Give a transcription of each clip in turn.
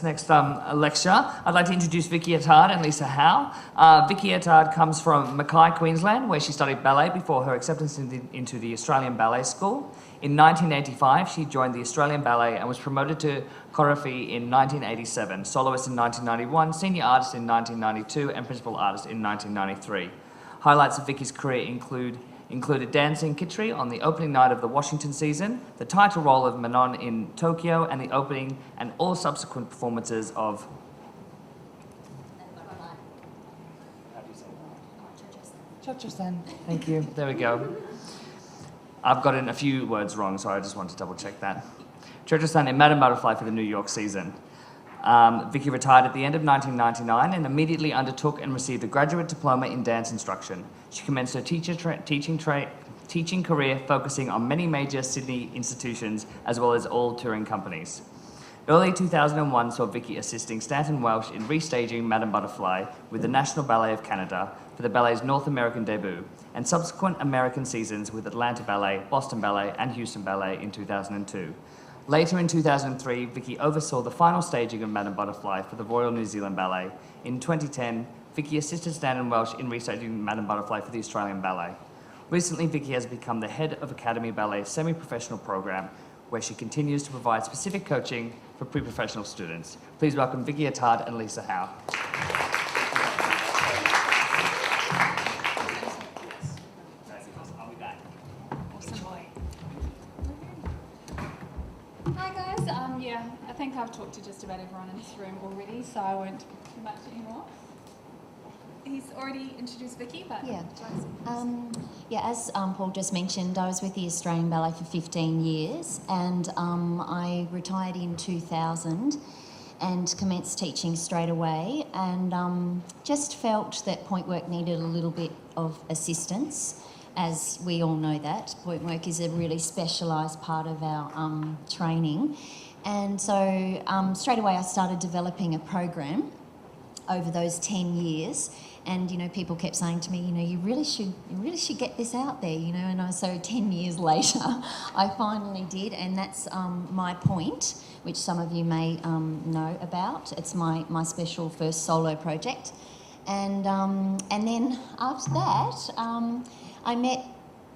Next lecture, I'd like to introduce Vicki Attard and Lisa Howell. Vicki Attard comes from Mackay, Queensland, where she studied ballet before her acceptance into the Australian Ballet School. In 1985, she joined the Australian Ballet and was promoted to choreography in 1987, soloist in 1991, senior artist in 1992, and principal artist in 1993. Highlights of Vicki's career included dancing Kitri on the opening night of the Washington season, the title role of Manon in Tokyo, and the opening and all subsequent performances of... Chocho-san. Thank you. There we go. I've gotten a few words wrong, so I just want to double check that. Chocho-san in Madame Butterfly for the New York season. Vicki retired at the end of 1999 and immediately undertook and received a graduate diploma in dance instruction. She commenced her teaching career focusing on many major Sydney institutions as well as all touring companies. Early 2001 saw Vicki assisting Stanton Welsh in restaging Madame Butterfly with the National Ballet of Canada for the ballet's North American debut, and subsequent American seasons with Atlanta Ballet, Boston Ballet, and Houston Ballet in 2002. Later in 2003, Vicki oversaw the final staging of Madame Butterfly for the Royal New Zealand Ballet. In 2010, Vicki assisted Stanton Welsh in restaging Madame Butterfly for the Australian Ballet. Recently, Vicki has become the head of Academy Ballet's semi-professional program, where she continues to provide specific coaching for pre-professional students. Please welcome Vicki Attard and Lisa Howell. I think I've talked to just about everyone in this room already, so I won't talk too much anymore. He's already introduced Vicki, but... As Paul just mentioned, I was with the Australian Ballet for 15 years and I retired in 2000 and commenced teaching straight away, and just felt that point work needed a little bit of assistance. As we all know, that point work is a really specialised part of our training. And so straight away I started developing a program over those 10 years, and people kept saying to me, you really should get this out there, and so 10 years later I finally did, and that's my Pointe, which some of you may know about. It's my special first solo project, and then after that I met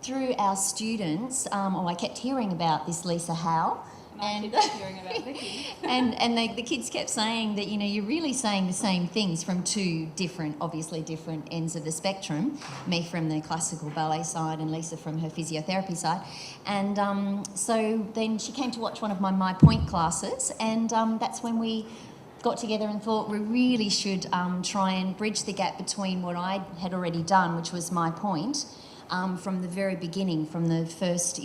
through our students, I kept hearing about this Lisa Howell. And I keep hearing about Vicki. and the kids kept saying that, you're really saying the same things from two obviously different ends of the spectrum, me from the classical ballet side and Lisa from her physiotherapy side. And so then she came to watch one of my Pointe classes, and that's when we got together and thought we really should try and bridge the gap between what I had already done, which was my Pointe, from the very beginning, from the first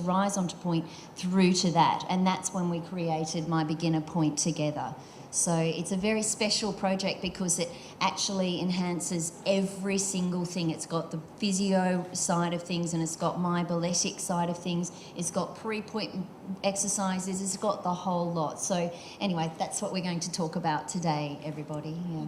rise onto Pointe through to that. And that's when we created my beginner Pointe together. So it's a very special project because it actually enhances every single thing. It's got the physio side of things, and it's got my balletic side of things. It's got pre-Pointe exercises. It's got the whole lot. So anyway, that's what we're going to talk about today, everybody. Yeah.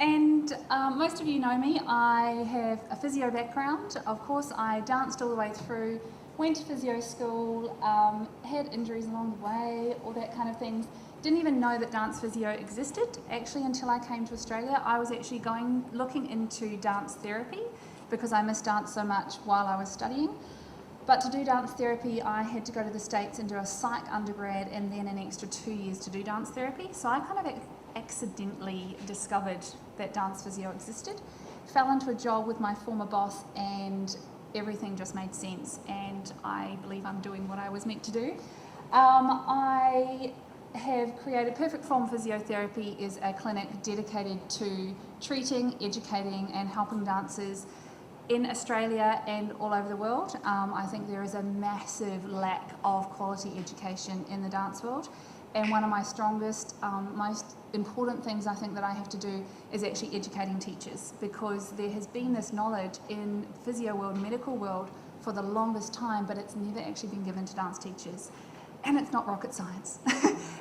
And most of you know me. I have a physio background. Of course, I danced all the way through, went to physio school, had injuries along the way, all that kind of things. Didn't even know that dance physio existed, actually, until I came to Australia. I was actually looking into dance therapy because I missed dance so much while I was studying. But to do dance therapy, I had to go to the States and do a psych undergrad and then an extra 2 years to do dance therapy. So I kind of accidentally discovered that dance physio existed, fell into a job with my former boss, and everything just made sense, and I believe I'm doing what I was meant to do. I have created Perfect Form Physiotherapy is a clinic dedicated to treating, educating and helping dancers in Australia and all over the world. I think there is a massive lack of quality education in the dance world, and one of my strongest, most important things I think that I have to do is actually educating teachers, because there has been this knowledge in physio world, medical world for the longest time, but it's never actually been given to dance teachers. And it's not rocket science.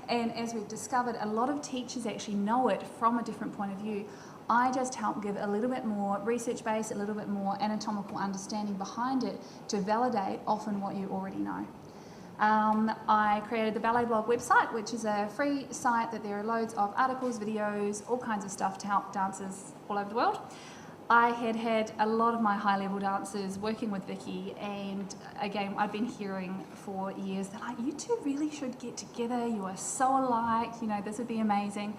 And as we've discovered, a lot of teachers actually know it from a different point of view. I just help give a little bit more research base, a little bit more anatomical understanding behind it to validate often what you already know. I created the Ballet Blog website, which is a free site that there are loads of articles, videos, all kinds of stuff to help dancers all over the world. I had a lot of my high-level dancers working with Vicki, and again, I'd been hearing for years, they're like, you two really should get together, you are so alike, you know, this would be amazing.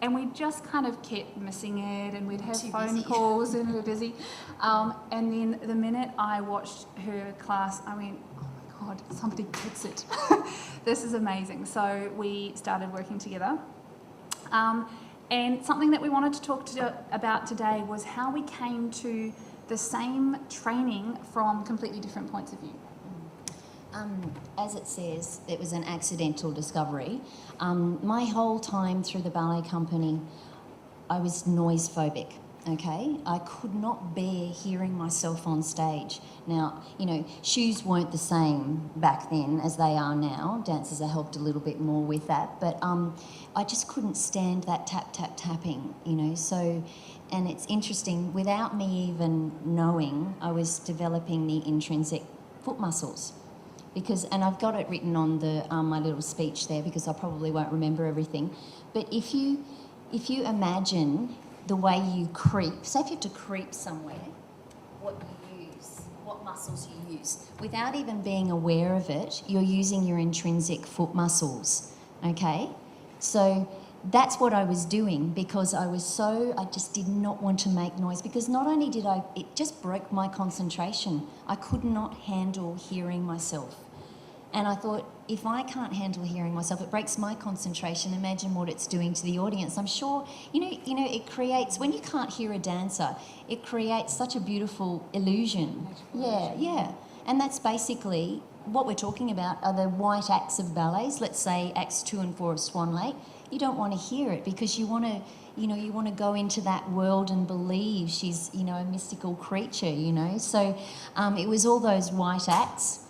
And we just kind of kept missing it, and we'd have phone calls and we were busy. And then the minute I watched her class, I went, oh my God, somebody gets it. This is amazing. So we started working together. And something that we wanted to talk about today was how we came to the same training from completely different points of view. As it says, it was an accidental discovery. My whole time through the ballet company, I was noise phobic. Okay, I could not bear hearing myself on stage. Now, you know, shoes weren't the same back then as they are now. Dancers are helped a little bit more with that, but I just couldn't stand that tapping, you know. So, and it's interesting, without me even knowing, I was developing the intrinsic foot muscles. Because, and I've got it written on the my little speech there because I probably won't remember everything. But if you imagine the way you creep, say if you have to creep somewhere, what you use, what muscles you use, without even being aware of it, you're using your intrinsic foot muscles, okay? So that's what I was doing because I just did not want to make noise because not only it just broke my concentration. I could not handle hearing myself. And I thought, if I can't handle hearing myself, it breaks my concentration. Imagine what it's doing to the audience. I'm sure, you know, it creates, when you can't hear a dancer, it creates such a beautiful illusion. Yeah. And that's basically what we're talking about are the white acts of ballets. Let's say acts 2 and 4 of Swan Lake. You don't want to hear it because you want to go into that world and believe she's, you know, a mystical creature, you know. So it was all those white acts.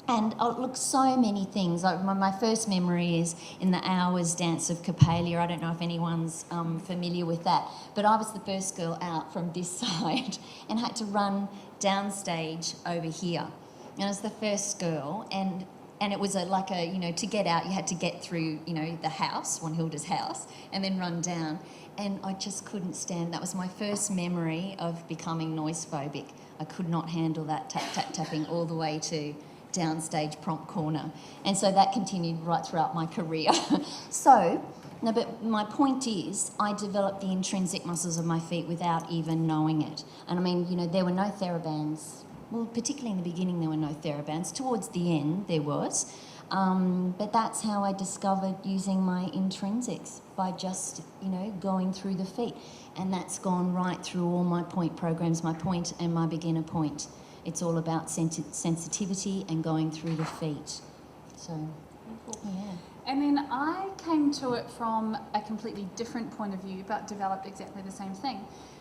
And look, so many things. Like my first memory is in the Hours dance of Coppelia. I don't know if anyone's familiar with that, but I was the first girl out from this side and had to run downstage over here. And I was the first girl, and it was to get out, you had to get through, you know, the house, Swanhilda's house, and then run down. And I just couldn't stand. That was my first memory of becoming noise phobic. I could not handle that tapping all the way to downstage prompt corner, and so that continued right throughout my career. But my point is, I developed the intrinsic muscles of my feet without even knowing it. And I mean, you know, there were no therabands. Well, particularly in the beginning, there were no therabands. Towards the end, there was. But that's how I discovered using my intrinsics, by just, you know, going through the feet. And that's gone right through all my point programs, my point and my beginner point. It's all about sensitivity and going through the feet. So, yeah. And then I came to it from a completely different point of view, but developed exactly the same thing.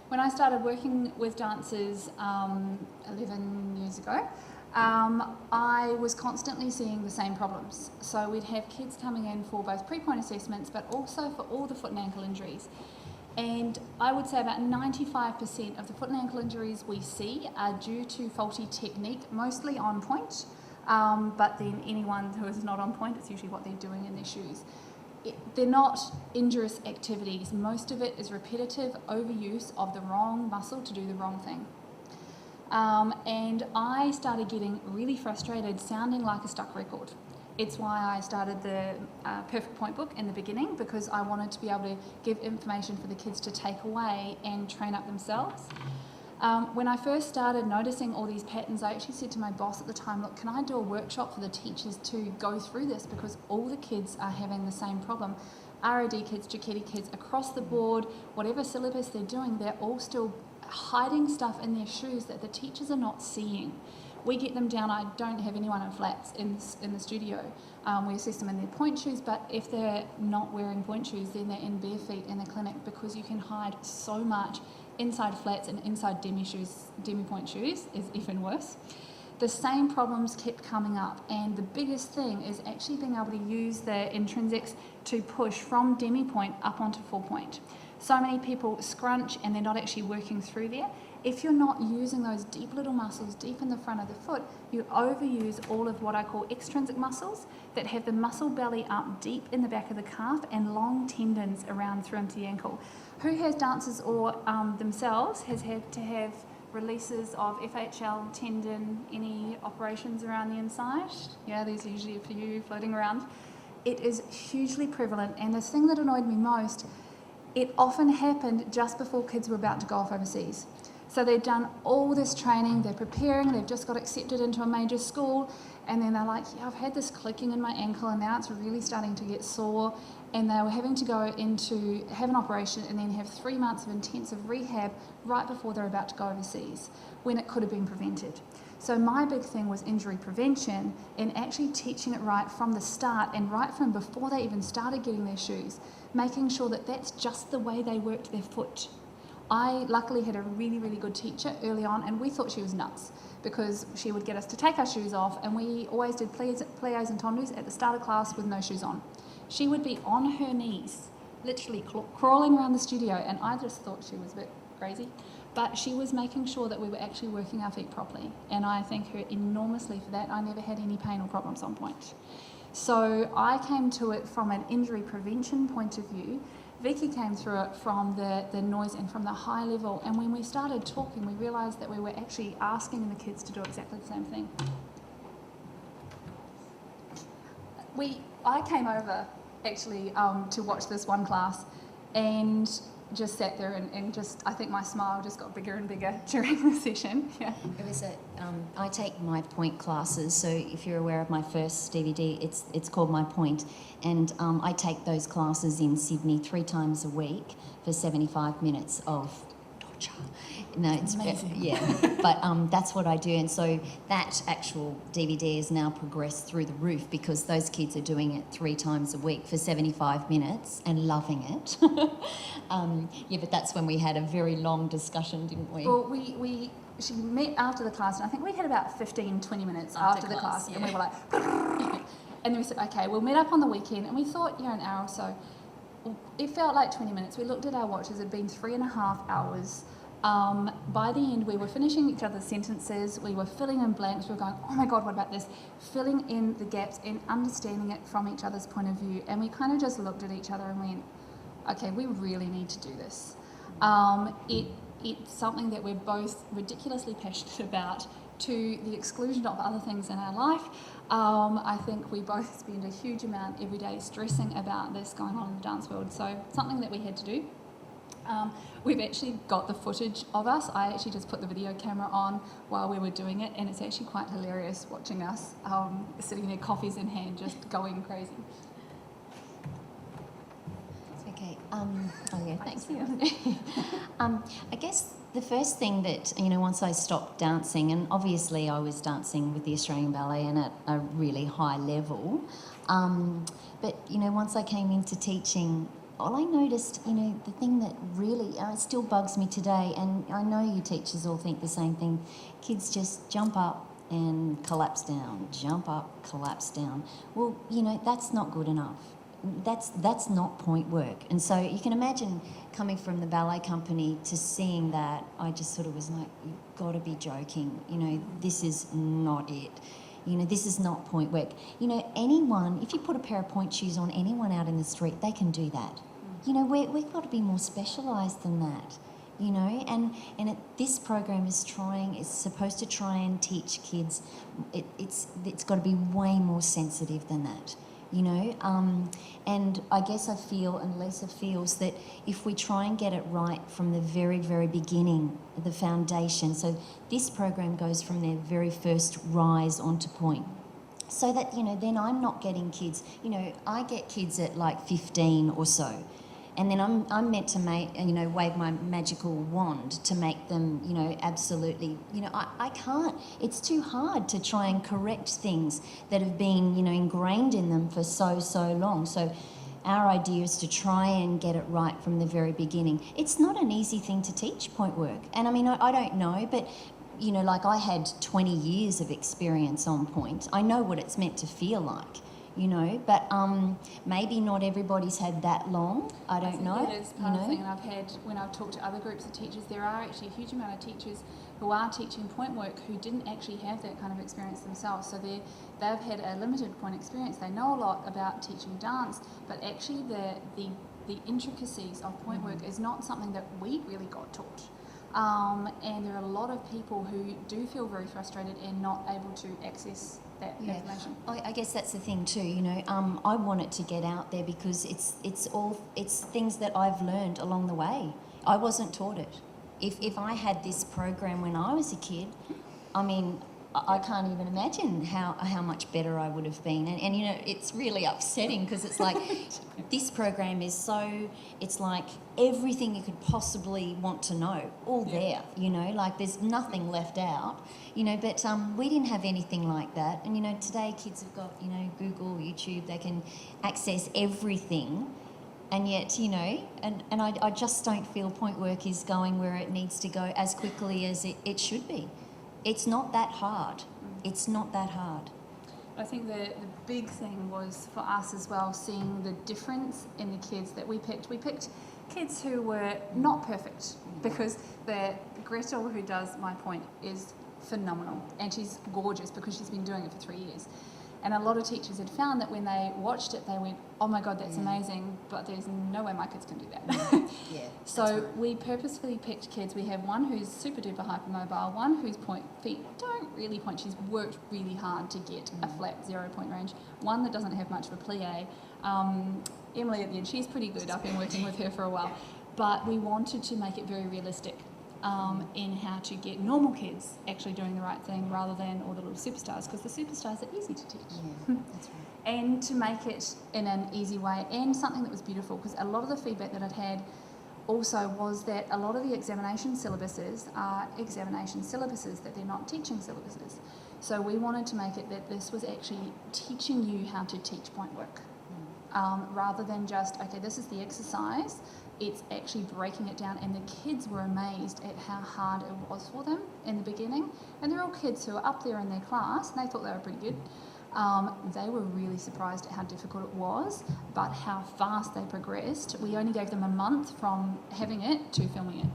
When I started working with dancers 11 years ago, I was constantly seeing the same problems. So we'd have kids coming in for both pre-point assessments, but also for all the foot and ankle injuries. And I would say about 95% of the foot and ankle injuries we see are due to faulty technique, mostly on point. But then anyone who is not on point, it's usually what they're doing in their shoes. They're not injurious activities. Most of it is repetitive overuse of the wrong muscle to do the wrong thing. And I started getting really frustrated, sounding like a stuck record. It's why I started the Perfect Point book in the beginning, because I wanted to be able to give information for the kids to take away and train up themselves. When I first started noticing all these patterns, I actually said to my boss at the time, look, can I do a workshop for the teachers to go through this, because all the kids are having the same problem. RAD kids, Jaquetti kids, across the board, whatever syllabus they're doing, they're all still hiding stuff in their shoes that the teachers are not seeing. We get them down. I don't have anyone in flats in the studio. We assess them in their point shoes, but if they're not wearing point shoes, then they're in bare feet in the clinic, because you can hide so much inside flats, and inside demi-point shoes is even worse. The same problems kept coming up, and the biggest thing is actually being able to use the intrinsics to push from demi-point up onto full point. So many people scrunch and they're not actually working through there, if you're not using those deep little muscles deep in the front of the foot, you overuse all of what I call extrinsic muscles that have the muscle belly up deep in the back of the calf and long tendons around through into the ankle. Who has dancers or themselves has had to have releases of FHL tendon, any operations around the inside? Yeah, there's usually a few floating around. It is hugely prevalent, and the thing that annoyed me most, it often happened just before kids were about to go off overseas. So they'd done all this training, they're preparing, they've just got accepted into a major school, and then they're like, yeah, I've had this clicking in my ankle and now it's really starting to get sore, and they were having to go into, have an operation and then have 3 months of intensive rehab right before they're about to go overseas, when it could have been prevented. So my big thing was injury prevention and actually teaching it right from the start and right from before they even started getting their shoes, making sure that that's just the way they worked their foot. I luckily had a really, really good teacher early on, and we thought she was nuts because she would get us to take our shoes off, and we always did pliés and tendus at the start of class with no shoes on. She would be on her knees, literally crawling around the studio, and I just thought she was a bit crazy. But she was making sure that we were actually working our feet properly, and I thank her enormously for that. I never had any pain or problems on Pointe. So I came to it from an injury prevention point of view. Vicki came through it from the noise and from the high level, and when we started talking, we realised that we were actually asking the kids to do exactly the same thing. I came over actually to watch this one class and just sat there and just, I think my smile just got bigger and bigger during the session. Yeah. It was I take my Pointe classes, so if you're aware of my first DVD, it's called My Pointe, and I take those classes in Sydney 3 times a week for 75 minutes of torture. No, it's amazing. Yeah, but that's what I do, and so that actual DVD has now progressed through the roof because those kids are doing it 3 times a week for 75 minutes and loving it. Yeah, but that's when we had a very long discussion, didn't we? Well, she met after the class, and I think we had about 15, 20 minutes after the class, yeah. and we were like, and then we said, okay, we'll meet up on the weekend, and we thought, an hour or so. It felt like 20 minutes. We looked at our watches, it had been 3.5 hours. By the end, we were finishing each other's sentences, we were filling in blanks, we were going, oh my God, what about this? Filling in the gaps and understanding it from each other's point of view. And we kind of just looked at each other and went, okay, we really need to do this. It's something that we're both ridiculously passionate about, to the exclusion of other things in our life. I think we both spend a huge amount every day stressing about this going on in the dance world, so something that we had to do. We've actually got the footage of us. I actually just put the video camera on while we were doing it, and it's actually quite hilarious watching us sitting there, coffees in hand, just going crazy. Okay. Thanks. I guess the first thing that, once I stopped dancing, and obviously I was dancing with the Australian Ballet and at a really high level, but, once I came into teaching, all I noticed, the thing that really it still bugs me today, and I know you teachers all think the same thing, kids just jump up and collapse down, jump up, collapse down. Well, that's not good enough. That's not point work. And so you can imagine coming from the ballet company to seeing that, I just sort of was like, you've got to be joking. This is not it. This is not point work. Anyone, if you put a pair of Pointe shoes on anyone out in the street, they can do that. We've got to be more specialised than that. And this program is supposed to try and teach kids. It's got to be way more sensitive than that. And I guess I feel, and Lisa feels, that if we try and get it right from the very, very beginning, the foundation, so this program goes from their very first rise onto Pointe, so that, then I'm not getting kids, I get kids at like 15 or so, and then I'm meant to wave my magical wand to make them, absolutely, I can't. It's too hard to try and correct things that have been, ingrained in them for so long. So our idea is to try and get it right from the very beginning. It's not an easy thing to teach point work. And I don't know, but, I had 20 years of experience on Pointe. I know what it's meant to feel like. you know. But maybe not everybody's had that long. I don't know. That is part of the thing, and when I've talked to other groups of teachers, there are actually a huge amount of teachers who are teaching point work who didn't actually have that kind of experience themselves. So they've had a limited point experience. They know a lot about teaching dance, but actually the intricacies of point work is not something that we really got taught. And there are a lot of people who do feel very frustrated and not able to access that information. I guess that's the thing too, you know. I want it to get out there because it's things that I've learned along the way. I wasn't taught it. If I had this program when I was a kid, I mean, I can't even imagine how much better I would have been. And you know, it's really upsetting because it's like this program is so, it's like everything you could possibly want to know, all there, you know, like there's nothing left out, you know, but we didn't have anything like that. And, you know, today kids have got, you know, Google, YouTube, they can access everything. And yet, you know, and I just don't feel point work is going where it needs to go as quickly as it should be. It's not that hard. It's not that hard. I think the big thing was for us as well, seeing the difference in the kids that we picked. We picked kids who were not perfect because Gretel, who does my point, is phenomenal and she's gorgeous because she's been doing it for 3 years. And a lot of teachers had found that when they watched it, they went, oh my God, that's amazing, but there's no way my kids can do that. So we purposefully picked kids. We have one who's super duper hypermobile, one whose feet don't really point. She's worked really hard to get a flat 0 point range, one that doesn't have much of a plie. Emily at the end, she's pretty good. I've been working with her for a while. But we wanted to make it very realistic. In how to get normal kids actually doing the right thing rather than all the little superstars, because the superstars are easy to teach. Yeah, that's right. And to make it in an easy way and something that was beautiful, because a lot of the feedback that I'd had also was that a lot of the examination syllabuses are examination syllabuses, that they're not teaching syllabuses. So we wanted to make it that this was actually teaching you how to teach point work, rather than just, okay, this is the exercise. It's actually breaking it down, and the kids were amazed at how hard it was for them in the beginning. And they're all kids who are up there in their class, and they thought they were pretty good. They were really surprised at how difficult it was, but how fast they progressed. We only gave them a month from having it to filming it,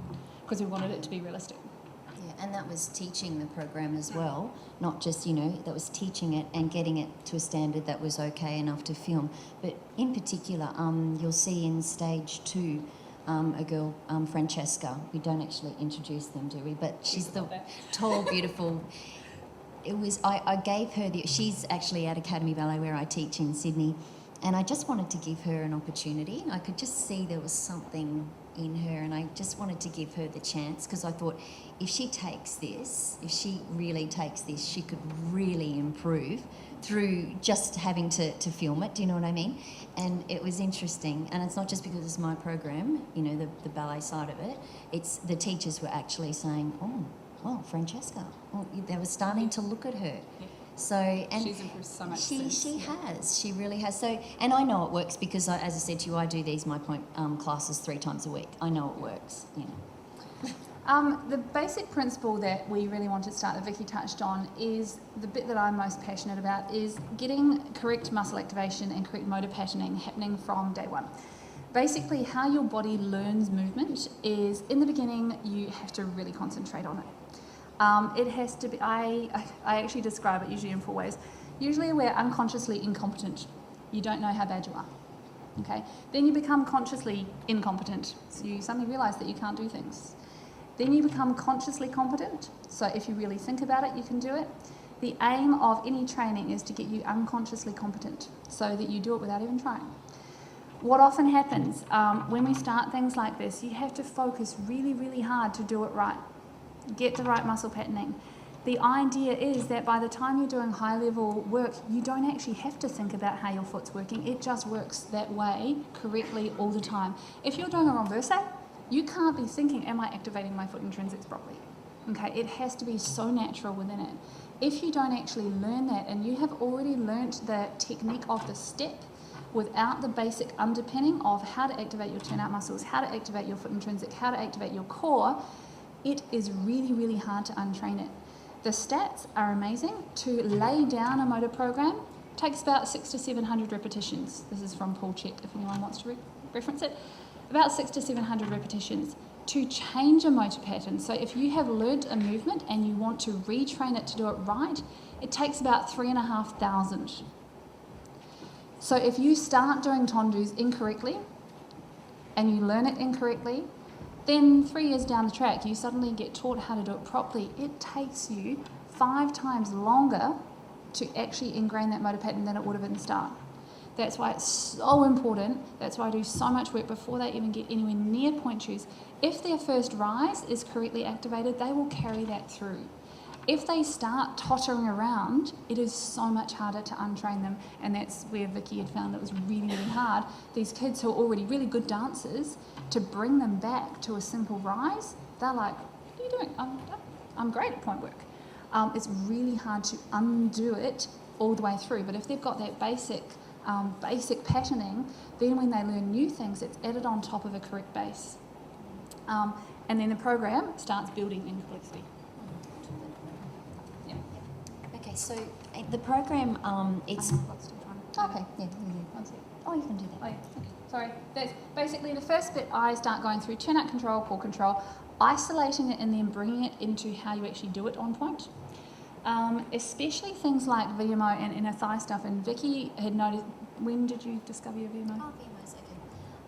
because we wanted it to be realistic. Yeah, and that was teaching the program as well, not just, you know, that was teaching it and getting it to a standard that was okay enough to film. But in particular, you'll see in stage 2, a girl, Francesca. We don't actually introduce them, do we? But she's the tall, beautiful. I gave her she's actually at Academy Ballet where I teach in Sydney, and I just wanted to give her an opportunity. I could just see there was something in her, and I just wanted to give her the chance, because I thought if she really takes this, she could really improve through just having to film it. Do you know what I mean? And it was interesting, and it's not just because it's my program, you know, the ballet side of it. It's the teachers were actually saying, oh, Francesca. Oh, they were starting to look at her. Yeah. So, and she's improved so much. She really has. So, and I know it works because, as I said to you, I do these My Point classes 3 times a week. I know it works. You know. The basic principle that we really want to start, that Vicki touched on, is the bit that I'm most passionate about, is getting correct muscle activation and correct motor patterning happening from day one. Basically, how your body learns movement is, in the beginning, you have to really concentrate on it. It has to be, I actually describe it usually in 4 ways. Usually we're unconsciously incompetent. You don't know how bad you are. Okay? Then you become consciously incompetent. So you suddenly realise that you can't do things. Then you become consciously competent. So if you really think about it, you can do it. The aim of any training is to get you unconsciously competent so that you do it without even trying. What often happens when we start things like this, you have to focus really, really hard to do it right. Get the right muscle patterning. The idea is that by the time you're doing high-level work, you don't actually have to think about how your foot's working. It just works that way correctly all the time. If you're doing a renverse, you can't be thinking, am I activating my foot intrinsics properly? Okay, it has to be so natural within it. If you don't actually learn that, and you have already learnt the technique of the step without the basic underpinning of how to activate your turnout muscles, how to activate your foot intrinsic, how to activate your core, it is really, really hard to untrain it. The stats are amazing. To lay down a motor program takes about 600 to 700 repetitions. This is from Paul Check, if anyone wants to reference it. About 600 to 700 repetitions to change a motor pattern. So if you have learnt a movement and you want to retrain it to do it right, it takes about 3,500. So if you start doing tondus incorrectly and you learn it incorrectly, then 3 years down the track, you suddenly get taught how to do it properly. It takes you 5 times longer to actually ingrain that motor pattern than it would have at the start. That's why it's so important. That's why I do so much work before they even get anywhere near point shoes. If their first rise is correctly activated, they will carry that through. If they start tottering around, it is so much harder to untrain them, and that's where Vicki had found it was really, really hard. These kids who are already really good dancers, to bring them back to a simple rise, they're like, what are you doing? I'm great at point work. It's really hard to undo it all the way through, but if they've got that basic patterning, then when they learn new things, it's added on top of a correct base. And then the program starts building in complexity. Yeah. Okay, so the program, it's... Okay, yeah. Oh, you can do that. Oh, yeah. Okay. Sorry. That's basically the first bit. I start going through turnout control, pull control, isolating it and then bringing it into how you actually do it on point. Especially things like VMO and inner thigh stuff. And Vicki had noticed, when did you discover your VMO? Oh, VMOs, okay.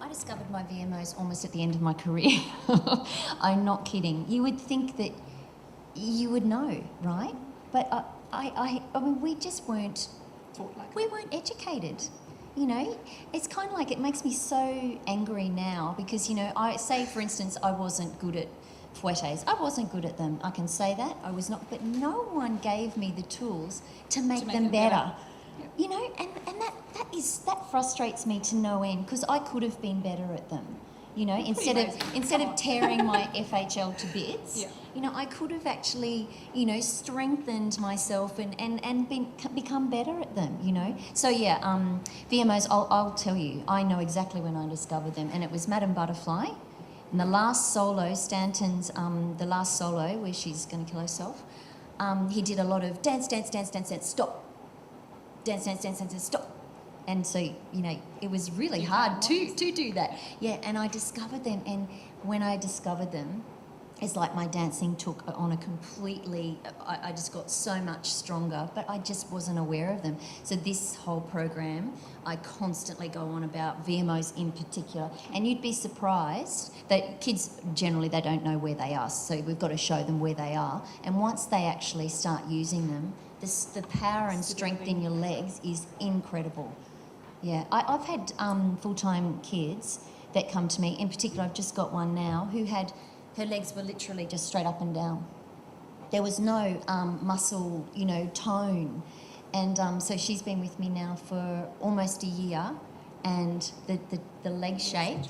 I discovered my VMOs almost at the end of my career. I'm not kidding. You would think that you would know, right? But I mean, we just weren't, we weren't educated. You know, it's kind of like, it makes me so angry now because, you know, I say, for instance, I wasn't good at fouettes. I wasn't good at them. I can say that. I was not, but no one gave me the tools to make them better. Yep. You know, and that frustrates me to no end because I could have been better at them. You know, instead of tearing my FHL to bits, you know, I could have actually, you know, strengthened myself and become better at them, you know. So yeah, VMOs, I'll tell you, I know exactly when I discovered them, and it was Madame Butterfly. And the last solo, Stanton's, the last solo where she's going to kill herself, he did a lot of dance, dance, dance, dance, dance, stop. Dance, dance, dance, dance, dance, stop. And so, you know, it was really hard to do that. Yeah, and I discovered them, and when I discovered them, it's like my dancing took on a completely, I just got so much stronger, but I just wasn't aware of them. So this whole program, I constantly go on about VMOs in particular, and you'd be surprised that kids, generally, they don't know where they are, so we've got to show them where they are. And once they actually start using them, the power and strength in your legs is incredible. Yeah, I've had full-time kids that come to me. In particular, I've just got one now who had, her legs were literally just straight up and down. There was no muscle, you know, tone. And so she's been with me now for almost a year, and the leg shape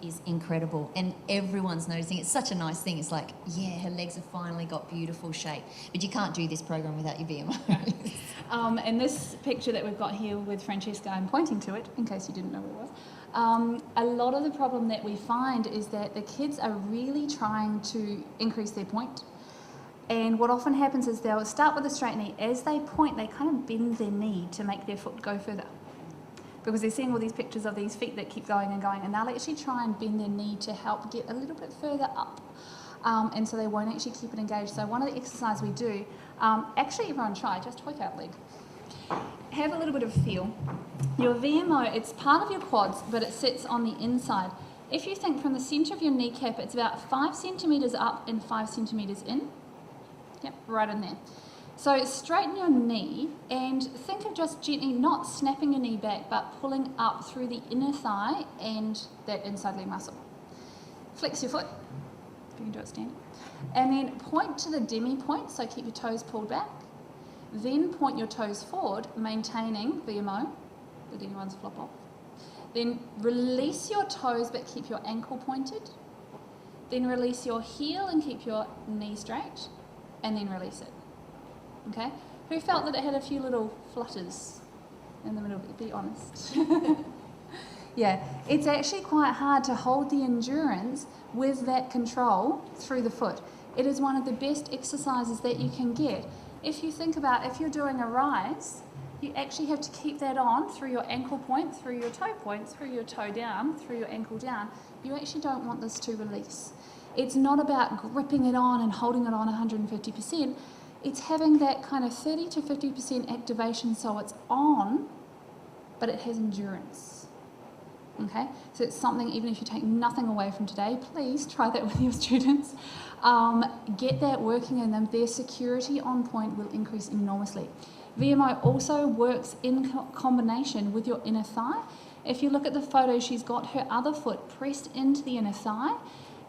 is incredible. And everyone's noticing. It's such a nice thing. It's like, yeah, her legs have finally got beautiful shape. But you can't do this program without your VMO. And this picture that we've got here with Francesca, I'm pointing to it, in case you didn't know what it was. A lot of the problem that we find is that the kids are really trying to increase their point. And what often happens is they'll start with a straight knee. As they point, they kind of bend their knee to make their foot go further. Because they're seeing all these pictures of these feet that keep going, and they'll actually try and bend their knee to help get a little bit further up. And so they won't actually keep it engaged. So one of the exercises we do, actually everyone try, just hook out leg. Have a little bit of feel. Your VMO, it's part of your quads, but it sits on the inside. If you think from the centre of your kneecap, it's about 5 centimetres up and 5 centimetres in. Yep, right in there. So straighten your knee and think of just gently not snapping your knee back, but pulling up through the inner thigh and that inside leg muscle. Flex your foot, if you can do it standing. And then point to the demi point, so keep your toes pulled back. Then point your toes forward, maintaining VMO, the demi ones flop off. Then release your toes but keep your ankle pointed. Then release your heel and keep your knee straight, and then release it. Okay? Who felt that it had a few little flutters in the middle? Be honest. Yeah, it's actually quite hard to hold the endurance with that control through the foot. It is one of the best exercises that you can get. If you think about, if you're doing a rise you actually have to keep that on through your ankle point, through your toe point, through your toe down, through your ankle down. You actually don't want this to release. It's not about gripping it on and holding it on 150%. It's having that kind of 30 to 50% activation so it's on, but it has endurance. Okay, so it's something, even if you take nothing away from today, please try that with your students. Get that working in them. Their security on point will increase enormously. VMO also works in combination with your inner thigh. If you look at the photo, she's got her other foot pressed into the inner thigh.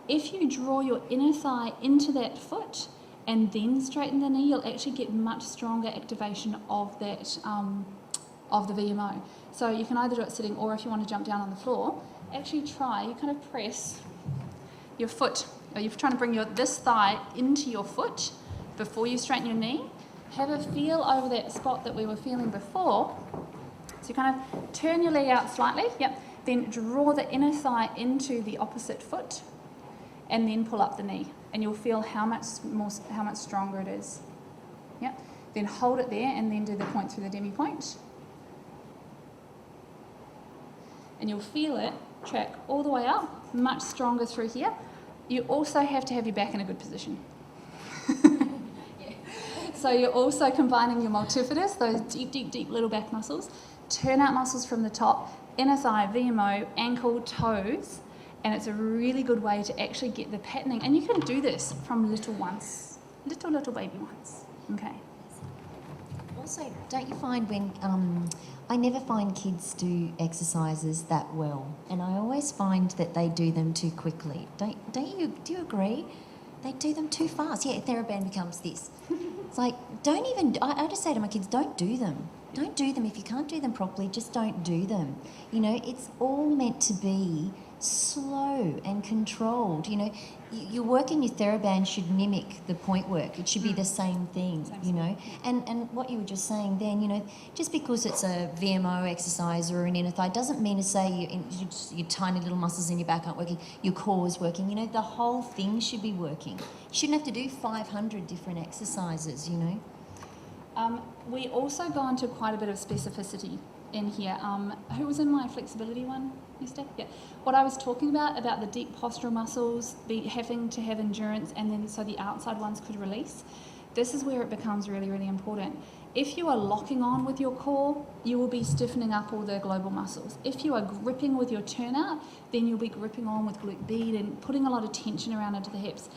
If you draw your inner thigh into that foot and then straighten the knee, you'll actually get much stronger activation of that, of the VMO. So you can either do it sitting, or if you want to jump down on the floor, actually try, you kind of press your foot, or you're trying to bring this thigh into your foot before you straighten your knee. Have a feel over that spot that we were feeling before. So you kind of turn your leg out slightly, yep. Then draw the inner thigh into the opposite foot, and then pull up the knee, and you'll feel how much stronger it is. Yep. Then hold it there, and then do the point through the demi-point. And you'll feel it track all the way up, much stronger through here. You also have to have your back in a good position. So you're also combining your multifidus, those deep, deep, deep little back muscles, turnout muscles from the top, inner thigh, VMO, ankle, toes, and it's a really good way to actually get the patterning. And you can do this from little ones, little baby ones, okay? Also, don't you find when, I never find kids do exercises that well, and I always find that they do them too quickly. Do you agree? They do them too fast. Yeah, TheraBand becomes this. It's like, I just say to my kids, don't do them. Don't do them. If you can't do them properly, just don't do them. You know, it's all meant to be slow and controlled. You know, your work in your TheraBand should mimic the point work. It should be the same thing, you know. And what you were just saying then, you know, just because it's a VMO exercise or an inner thigh doesn't mean to say your tiny little muscles in your back aren't working, your core is working. You know, the whole thing should be working. You shouldn't have to do 500 different exercises, you know. We also go into quite a bit of specificity in here. Who was in my flexibility one yesterday? Yeah. What I was talking about the deep postural muscles having to have endurance, and then so the outside ones could release. This is where it becomes really, really important. If you are locking on with your core, you will be stiffening up all the global muscles. If you are gripping with your turnout, then you'll be gripping on with glute bead and putting a lot of tension around into the hips.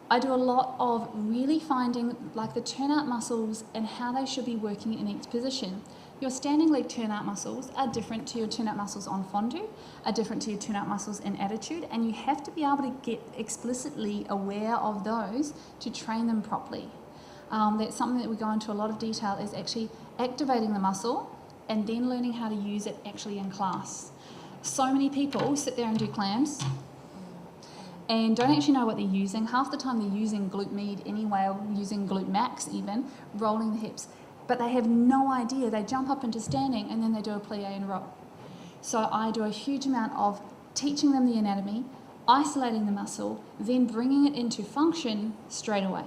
I do a lot of really finding like the turnout muscles and how they should be working in each position. Your standing leg turnout muscles are different to your turnout muscles on fondue, are different to your turnout muscles in attitude, and you have to be able to get explicitly aware of those to train them properly. That's something that we go into a lot of detail, is actually activating the muscle and then learning how to use it actually in class. So many people sit there and do clams and don't actually know what they're using. Half the time they're using glute med anyway, or using glute max even, rolling the hips. But they have no idea. They jump up into standing and then they do a plie and roll. So I do a huge amount of teaching them the anatomy, isolating the muscle, then bringing it into function straight away.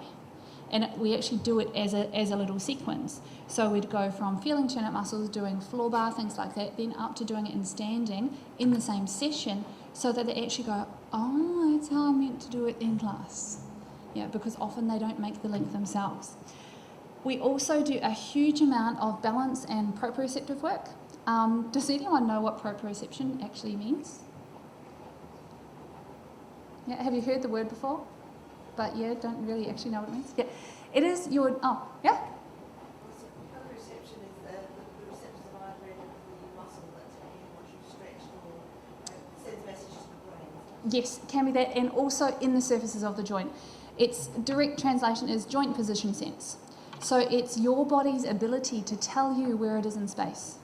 And we actually do it as a little sequence. So we'd go from feeling turnout muscles, doing floor bar, things like that, then up to doing it in standing in the same session, so that they actually go, oh, that's how I'm meant to do it in class. Yeah, because often they don't make the link themselves. We also do a huge amount of balance and proprioceptive work. Does anyone know what proprioception actually means? Yeah, have you heard the word before? But yeah, don't really actually know what it means. Yeah, it is your, oh, yeah? Proprioception is the receptors of either end of the muscle that tell you what you've stretched or sends messages to the brain. Yes, it can be that, and also in the surfaces of the joint. Its direct translation is joint position sense. So it's your body's ability to tell you where it is in space.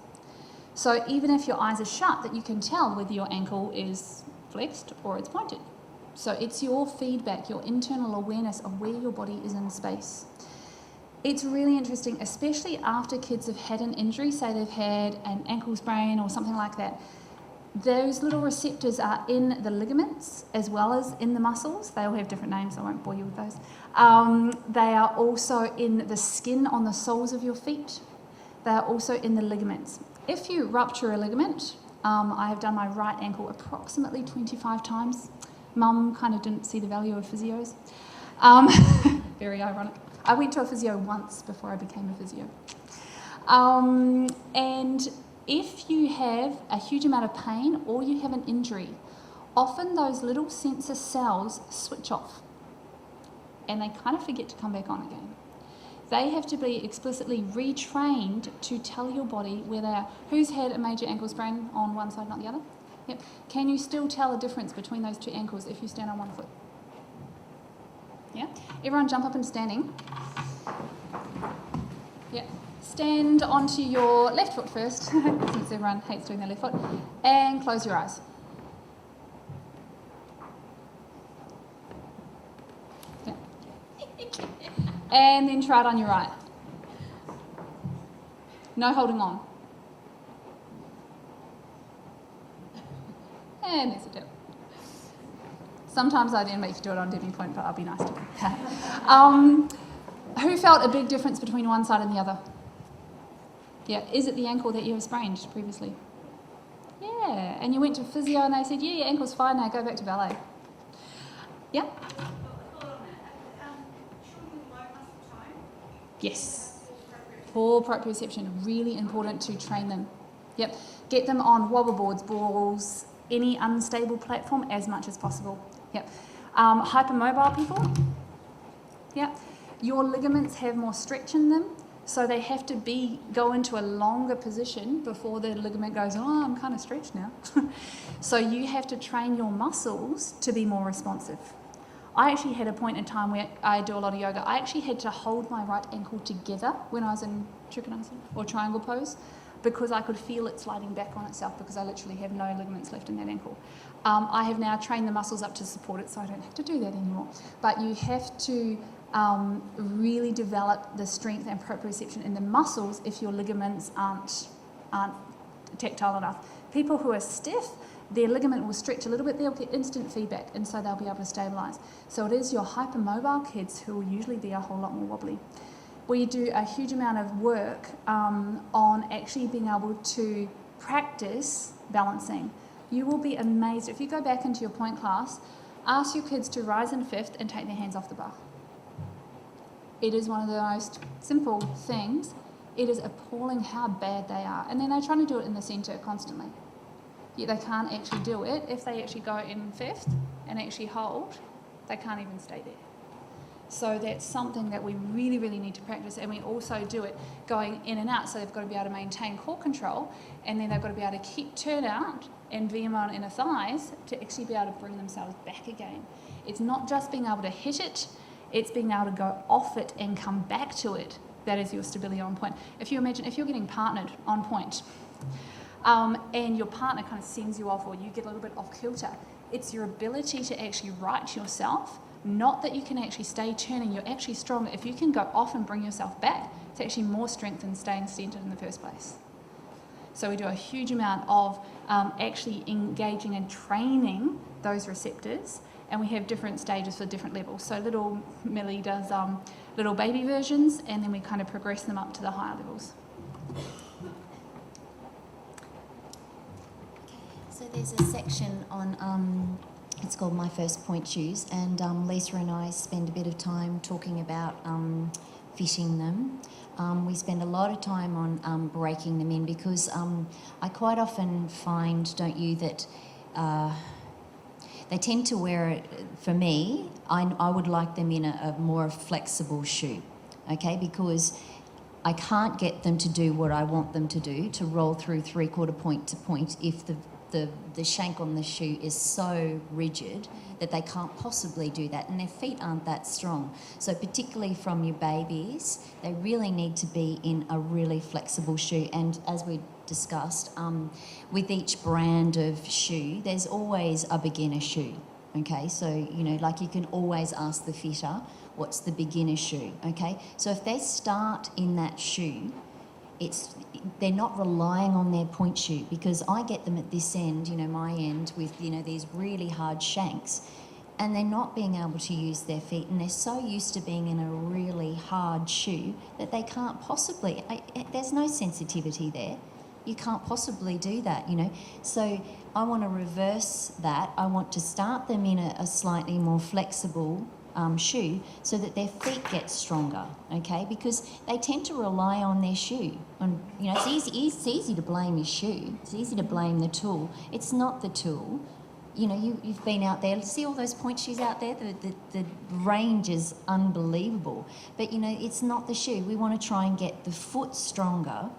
So even if your eyes are shut, that you can tell whether your ankle is flexed or it's pointed. So it's your feedback, your internal awareness of where your body is in space. It's really interesting, especially after kids have had an injury, say they've had an ankle sprain or something like that. Those little receptors are in the ligaments as well as in the muscles. They all have different names, I won't bore you with those. They are also in the skin on the soles of your feet. They're also in the ligaments. If you rupture a ligament, I have done my right ankle approximately 25 times. Mum kind of didn't see the value of physios. Very ironic. I went to a physio once before I became a physio. And if you have a huge amount of pain or you have an injury, often those little sensor cells switch off and they kind of forget to come back on again. They have to be explicitly retrained to tell your body where they are. Who's had a major ankle sprain on one side, not the other? Yep. Can you still tell the difference between those two ankles if you stand on one foot? Yeah? Everyone jump up and standing. Yeah. Stand onto your left foot first, since everyone hates doing their left foot, and close your eyes. Yeah. And then try it on your right. No holding on. And there's a dip. Sometimes I then make you do it on dipping point, but I'll be nice to you. Who felt a big difference between one side and the other? Yeah, is it the ankle that you have sprained previously? Yeah, and you went to physio and they said, yeah, your ankle's fine now, go back to ballet. Yeah? Yes. Full proprioception, really important to train them. Yep, get them on wobble boards, balls, any unstable platform as much as possible. Yep. Hypermobile people. Yep. Your ligaments have more stretch in them, so they have to go into a longer position before the ligament goes, oh, I'm kind of stretched now. So you have to train your muscles to be more responsive. I actually had a point in time where I do a lot of yoga. I actually had to hold my right ankle together when I was in Trikonasana or triangle pose because I could feel it sliding back on itself because I literally have no ligaments left in that ankle. I have now trained the muscles up to support it, so I don't have to do that anymore. But you have to really develop the strength and proprioception in the muscles if your ligaments aren't tactile enough. People who are stiff, their ligament will stretch a little bit, they'll get instant feedback, and so they'll be able to stabilise. So it is your hypermobile kids who will usually be a whole lot more wobbly. We do a huge amount of work on actually being able to practice balancing. You will be amazed. If you go back into your Pointe class, ask your kids to rise in fifth and take their hands off the bar. It is one of the most simple things. It is appalling how bad they are. And then they're trying to do it in the centre constantly. Yet they can't actually do it. If they actually go in fifth and actually hold, they can't even stay there. So that's something that we really, really need to practice, and we also do it going in and out, so they've got to be able to maintain core control, and then they've got to be able to keep turnout and VM on inner thighs to actually be able to bring themselves back again. It's not just being able to hit it, it's being able to go off it and come back to it. That is your stability on point. If you imagine, if you're getting partnered on point, and your partner kind of sends you off or you get a little bit off kilter, it's your ability to actually right yourself. Not that you can actually stay turning, you're actually stronger. If you can go off and bring yourself back, it's actually more strength than staying centered in the first place. So we do a huge amount of actually engaging and training those receptors, and we have different stages for different levels. So little Millie does little baby versions, and then we kind of progress them up to the higher levels. So there's a section on, it's called My First Pointe Shoes, and Lisa and I spend a bit of time talking about fitting them. We spend a lot of time on breaking them in because I quite often find, don't you, that they tend to wear it, for me, I would like them in a more flexible shoe, okay, because I can't get them to do what I want them to do, to roll through 3/4 point to point if the shank on the shoe is so rigid that they can't possibly do that, and their feet aren't that strong. So particularly from your babies, they really need to be in a really flexible shoe. And as we discussed, with each brand of shoe, there's always a beginner shoe, okay? So, you know, like you can always ask the fitter, what's the beginner shoe, okay? So if they start in that shoe, they're not relying on their point shoe, because I get them at this end, you know, my end, with, you know, these really hard shanks. and they're not being able to use their feet, and they're so used to being in a really hard shoe that they can't possibly, there's no sensitivity there. You can't possibly do that, you know. So I want to reverse that. I want to start them in a slightly more flexible shoe so that their feet get stronger, okay? Because they tend to rely on their shoe. And, you know, it's easy to blame your shoe. It's easy to blame the tool. It's not the tool. You know, you've been out there. See all those point shoes out there? The range is unbelievable. But, you know, it's not the shoe. We want to try and get the foot stronger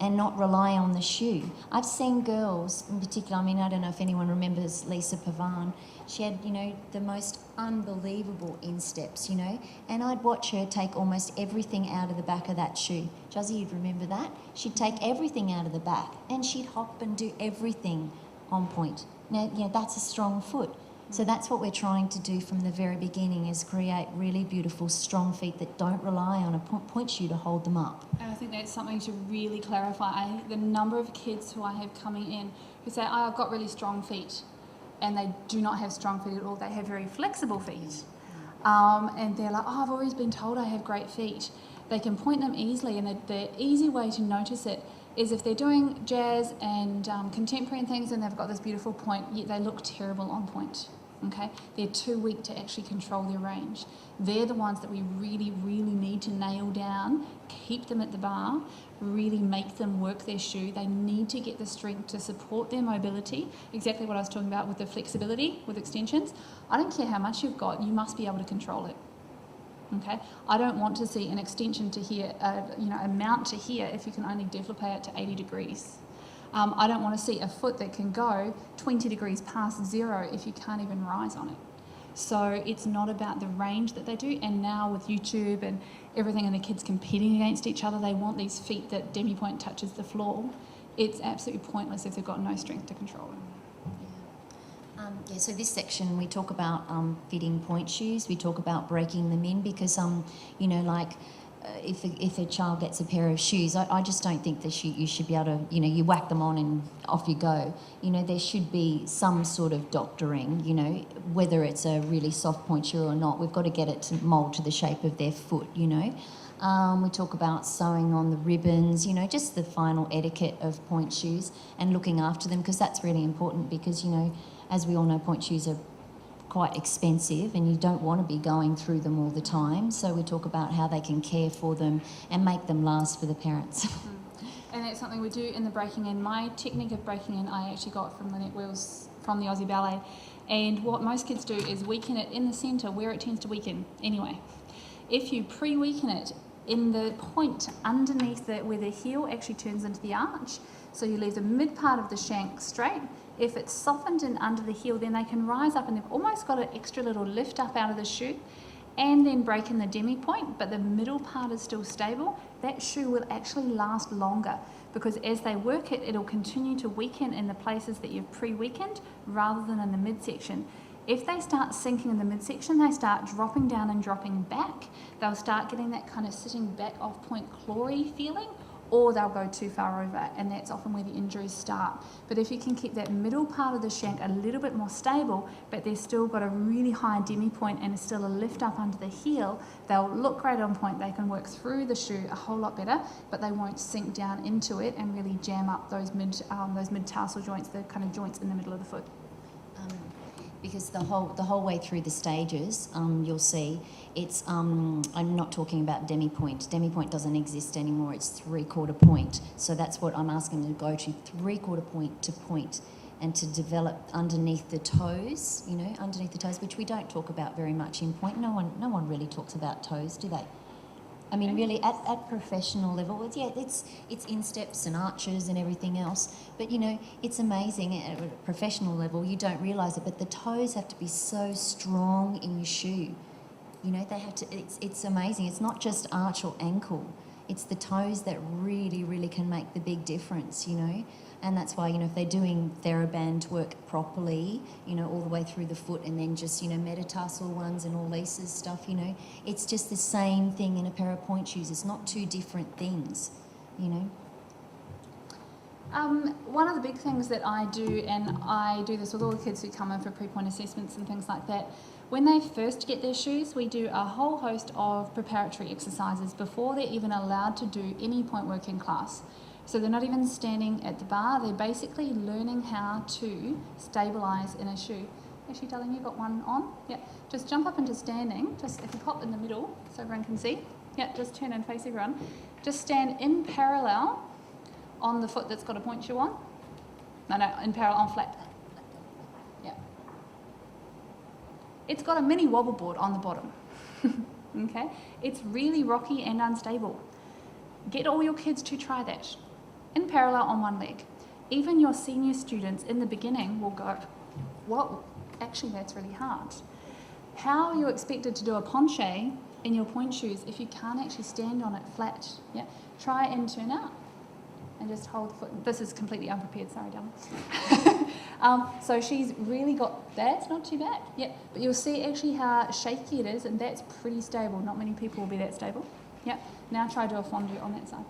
and not rely on the shoe. I've seen girls in particular, I mean, I don't know if anyone remembers Lisa Pavan. She had, you know, the most unbelievable insteps, you know, and I'd watch her take almost everything out of the back of that shoe. Josie, you'd remember that? She'd take everything out of the back and she'd hop and do everything on point. Now, you know, that's a strong foot. So that's what we're trying to do from the very beginning, is create really beautiful, strong feet that don't rely on a point shoe to hold them up. And I think that's something to really clarify. The number of kids who I have coming in who say, oh, I've got really strong feet, and they do not have strong feet at all. They have very flexible feet. And they're like, oh, I've always been told I have great feet. They can point them easily, and the easy way to notice it is if they're doing jazz and contemporary and things and they've got this beautiful point, yet they look terrible on point. Okay, they're too weak to actually control their range. They're the ones that we really, really need to nail down, keep them at the bar, really make them work their shoe. They need to get the strength to support their mobility. Exactly what I was talking about with the flexibility, with extensions. I don't care how much you've got, you must be able to control it. Okay, I don't want to see an extension to here, a mount to here if you can only deflipate it to 80 degrees. I don't want to see a foot that can go 20 degrees past zero if you can't even rise on it. So it's not about the range that they do. And now with YouTube and everything and the kids competing against each other, they want these feet that demi-point touches the floor. It's absolutely pointless if they've got no strength to control it. So this section we talk about fitting point shoes. We talk about breaking them in because, if a child gets a pair of shoes, I just don't think that you should be able to, you know, you whack them on and off you go. You know, there should be some sort of doctoring, you know, whether it's a really soft point shoe or not. We've got to get it to mould to the shape of their foot, you know. We talk about sewing on the ribbons, you know, just the final etiquette of point shoes and looking after them, because that's really important because, you know, as we all know, point shoes are quite expensive and you don't want to be going through them all the time. So we talk about how they can care for them and make them last for the parents. And that's something we do in the breaking in. My technique of breaking in I actually got from Lynette Wheels from the Aussie Ballet. And what most kids do is weaken it in the centre where it tends to weaken anyway. If you pre-weaken it in the point underneath where the heel actually turns into the arch, so you leave the mid part of the shank straight. If it's softened in under the heel, then they can rise up and they've almost got an extra little lift up out of the shoe and then break in the demi point, but the middle part is still stable. That shoe will actually last longer because as they work it, it'll continue to weaken in the places that you've pre-weakened rather than in the midsection. If they start sinking in the midsection, they start dropping down and dropping back. They'll start getting that kind of sitting back off point clawy feeling, or they'll go too far over, and that's often where the injuries start. But if you can keep that middle part of the shank a little bit more stable, but they've still got a really high demi point and still a lift up under the heel, they'll look great on point. They can work through the shoe a whole lot better, but they won't sink down into it and really jam up those mid-tarsal joints, the kind of joints in the middle of the foot. Because the whole way through the stages, you'll see it's. I'm not talking about demi point. Demi point doesn't exist anymore. It's 3/4 point. So that's what I'm asking them to go to 3/4 point to point, and to develop underneath the toes. You know, underneath the toes, which we don't talk about very much in point. No one really talks about toes, do they? I mean, really, at professional level, it's insteps and arches and everything else. But, you know, it's amazing at a professional level. You don't realise it, but the toes have to be so strong in your shoe. You know, they have to. It's amazing. It's not just arch or ankle. It's the toes that really, really can make the big difference. You know. And that's why, you know, if they're doing TheraBand work properly, you know, all the way through the foot and then just, you know, metatarsal ones and all Lisa's stuff, you know, it's just the same thing in a pair of point shoes. It's not two different things, you know. One of the big things that I do, and I do this with all the kids who come in for pre-point assessments and things like that, when they first get their shoes, we do a whole host of preparatory exercises before they're even allowed to do any point work in class. So they're not even standing at the bar, they're basically learning how to stabilise in a shoe. Actually, darling, you got one on? Yeah. Just jump up into standing, just if you pop in the middle so everyone can see. Yeah, just turn and face everyone. Just stand in parallel on the foot that's got a point shoe on. No, in parallel on flat. Yeah. It's got a mini wobble board on the bottom. Okay? It's really rocky and unstable. Get all your kids to try that. In parallel on one leg. Even your senior students in the beginning will go, whoa, actually that's really hard. How are you expected to do a penché in your point shoes if you can't actually stand on it flat? Yeah. Try and turn out. And just hold the foot. This is completely unprepared, sorry, darling. So she's really got, that's not too bad. Yeah, but you'll see actually how shaky it is, and that's pretty stable. Not many people will be that stable. Yeah, now try to do a fondue on that side.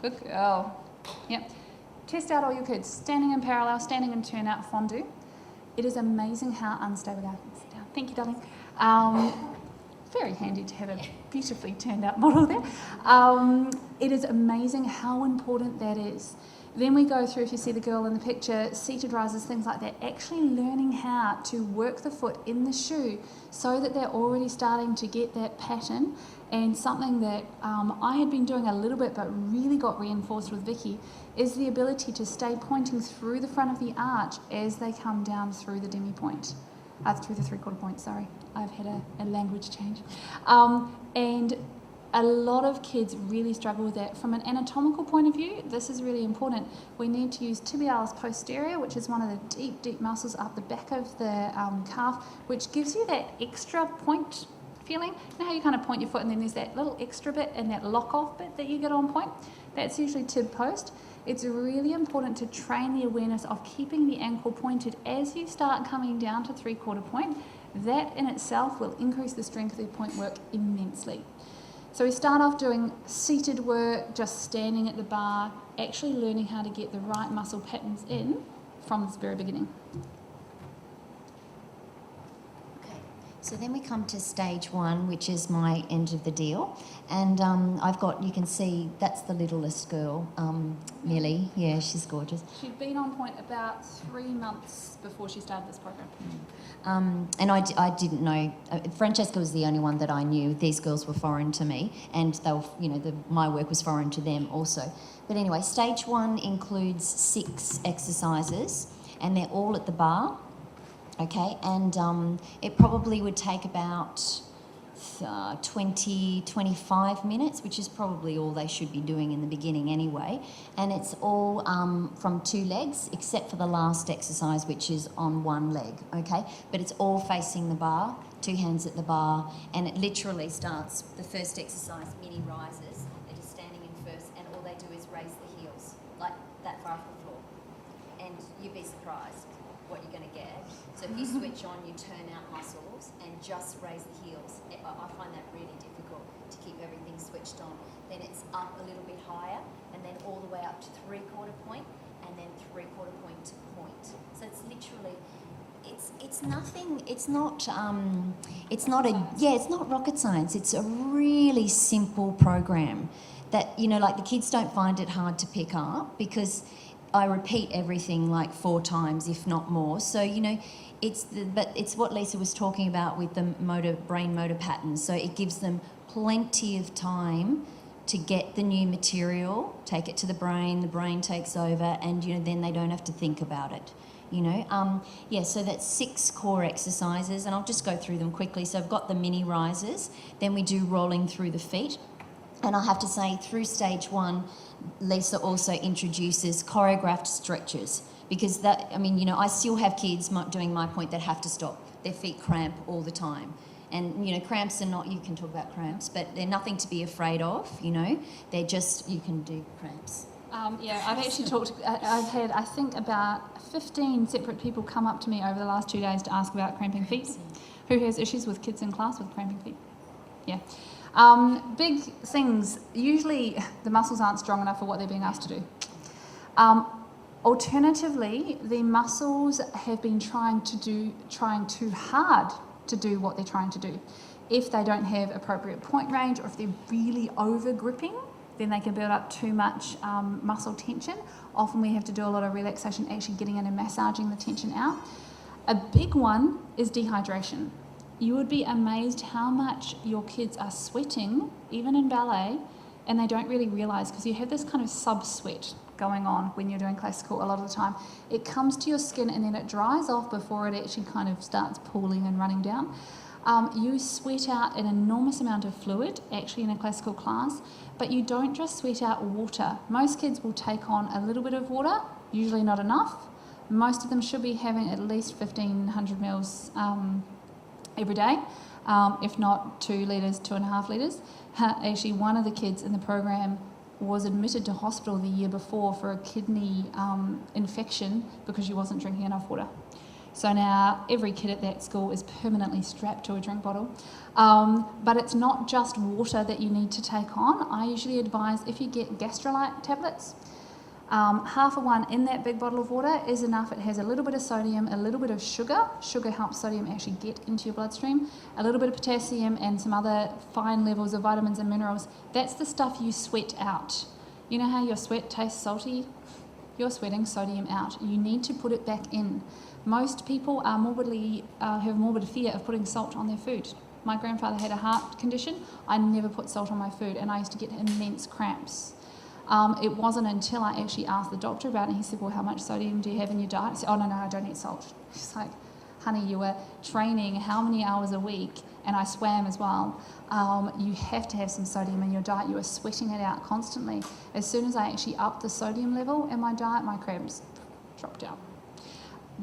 Good girl. Yeah, test out all your kids. Standing in parallel, standing in turnout fondue. It is amazing how unstable they are. Sit down. Thank you, darling. Very handy to have a beautifully turned out model there. It is amazing how important that is. Then we go through, if you see the girl in the picture, seated rises, things like that, actually learning how to work the foot in the shoe so that they're already starting to get that pattern. And something that I had been doing a little bit but really got reinforced with Vicki is the ability to stay pointing through the front of the arch as they come down through the demi-point. Through the three-quarter point, sorry. I've had a language change. And a lot of kids really struggle with that. From an anatomical point of view, this is really important. We need to use tibialis posterior, which is one of the deep, deep muscles up the back of the calf, which gives you that extra point feeling. You know how you kind of point your foot and then there's that little extra bit and that lock-off bit that you get on point? That's usually tib post. It's really important to train the awareness of keeping the ankle pointed as you start coming down to three-quarter point. That in itself will increase the strength of the point work immensely. So we start off doing seated work, just standing at the bar, actually learning how to get the right muscle patterns in from the very beginning. So then we come to stage one, which is my end of the deal. And I've got, you can see, that's the littlest girl, Millie. Yeah, she's gorgeous. She'd been on point about 3 months before she started this program. And I didn't know, Francesca was the only one that I knew. These girls were foreign to me, and they were, you know, my work was foreign to them also. But anyway, stage one includes 6 exercises, and they're all at the bar. Okay, and it probably would take about 20-25 minutes, which is probably all they should be doing in the beginning anyway. And it's all from 2 legs, except for the last exercise, which is on 1 leg, okay? But it's all facing the bar, 2 hands at the bar, and it literally starts, the first exercise, mini rises. They're just standing in first, and all they do is raise the heels, like that far off the floor. And you'd be surprised what you're going to get. So if you switch on your turnout muscles and just raise the heels, I find that really difficult to keep everything switched on. Then it's up a little bit higher, and then all the way up to three-quarter point, and then three-quarter point to point. So it's literally, it's nothing. It's not rocket science. It's a really simple program that, you know, like the kids don't find it hard to pick up because I repeat everything like 4 times, if not more. So, you know, but it's what Lisa was talking about with the brain motor patterns. So it gives them plenty of time to get the new material, take it to the brain takes over, and, you know, then they don't have to think about it. You know, so that's 6 core exercises, and I'll just go through them quickly. So I've got the mini rises, then we do rolling through the feet. And I have to say, through stage 1, Lisa also introduces choreographed stretches, because that, I mean, you know, I still have kids doing my point that have to stop. Their feet cramp all the time. And, you know, cramps are not, you can talk about cramps, but they're nothing to be afraid of, you know. They're just, you can do cramps. I've actually I've had, I think, about 15 separate people come up to me over the last 2 days to ask about cramping feet. Who has issues with kids in class with cramping feet? Yeah. Big things, usually the muscles aren't strong enough for what they're being asked to do. Alternatively, the muscles have been trying too hard to do what they're trying to do. If they don't have appropriate point range, or if they're really over gripping, then they can build up too much muscle tension. Often we have to do a lot of relaxation, actually getting in and massaging the tension out. A big one is dehydration. You would be amazed how much your kids are sweating, even in ballet, and they don't really realise, because you have this kind of sub-sweat going on when you're doing classical a lot of the time. It comes to your skin and then it dries off before it actually kind of starts pooling and running down. You sweat out an enormous amount of fluid, actually, in a classical class, but you don't just sweat out water. Most kids will take on a little bit of water, usually not enough. Most of them should be having at least 1,500 mils every day, if not 2 litres, 2.5 litres. Actually, one of the kids in the program was admitted to hospital the year before for a kidney infection because she wasn't drinking enough water. So now every kid at that school is permanently strapped to a drink bottle. But it's not just water that you need to take on. I usually advise, if you get gastrolyte tablets, half of one in that big bottle of water is enough. It has a little bit of sodium, a little bit of sugar. Sugar helps sodium actually get into your bloodstream. A little bit of potassium and some other fine levels of vitamins and minerals. That's the stuff you sweat out. You know how your sweat tastes salty? You're sweating sodium out. You need to put it back in. Most people are have morbid fear of putting salt on their food. My grandfather had a heart condition. I never put salt on my food, and I used to get immense cramps. It wasn't until I actually asked the doctor about it, and he said, well, how much sodium do you have in your diet? I said, oh, no, I don't eat salt. She's like, honey, you were training how many hours a week, and I swam as well. You have to have some sodium in your diet. You are sweating it out constantly. As soon as I actually upped the sodium level in my diet, my cramps dropped out.